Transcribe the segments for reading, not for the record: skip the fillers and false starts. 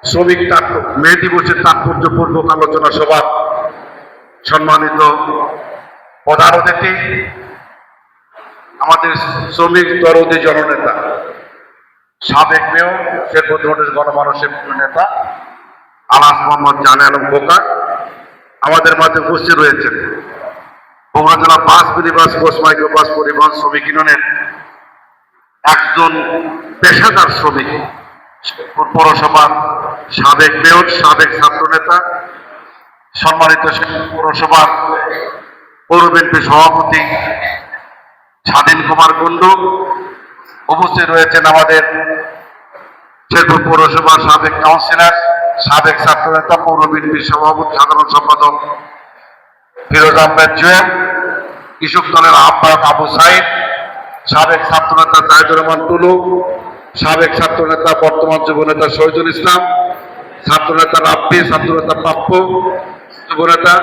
শ্রমিক মে দিবসের তাৎপর্যপূর্বক আলোচনা সভা সম্মানিত প্রধান অতিথি আমাদের শ্রমিক দরদি জননেতা সাবেক মেয়র শেরপুর রোডের গণমানুষের নেতা আলাস মোহাম্মদ জানে আলম খোকা আমাদের মাঝে উপস্থিত রয়েছেন। বগুড়া জেলা বাস মিনিবাস কোচ মাইক্রোবাস পরিবহন শ্রমিক ইউনিয়নের একজন পেশাদার শ্রমিক, পৌরসভার সাবেক মেয়র, সাবেক ছাত্র নেতা, সম্মানিত পৌরসভার পৌর বিএনপি সভাপতি স্বাধীন কুমার কুণ্ডু, উপস্থিত রয়েছেন আমাদের শেরপুর পৌরসভার সাবেক কাউন্সিলর, সাবেক ছাত্র নেতা, পৌর বিএনপির সভাপতি সাধারণ সম্পাদক ফিরোজ আহমেদ জুয়েল, কৃষক দলের আহ্বায়ক আবু সাইদ, সাবেক ছাত্র নেতা জাহিদুর রহমান টুলু, সাবেক ছাত্র নেতা বর্তমান যুব নেতা শহীদুল ইসলাম, ছাত্র নেতা রাব্বি, ছাত্র নেতা প্রাপ্য, যুব নেতা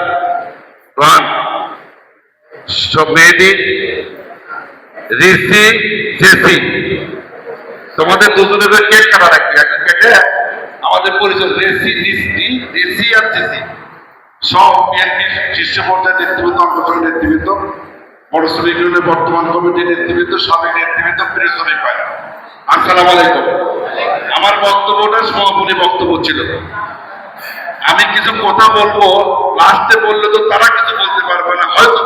রোহান, মেহেদি, রিসি, জেসি, তোমাদের দুজনের কেক কাটা রাখবে, একটা কেটে আমাদের পরিচয় রেসি আর জেসি সব বিএনপির শীর্ষ পর্যায়ের নেতৃবৃন্দ, অঙ্গসংঘের নেতৃবৃন্দ, বড় শ্রমিক ইউনিয়নের বর্তমান কমিটির নেতৃবৃন্দ, সাবেক নেতৃবৃন্দ, প্রিয় শ্রমিক ভাই, আসসালামু আলাইকুম। আমার বক্তব্যটা সমাপনী বক্তব্য ছিল। আমি কিছু কথা বলবো, লাস্টে বললে তো তারা কিছু বলতে পারবে না, হয়তো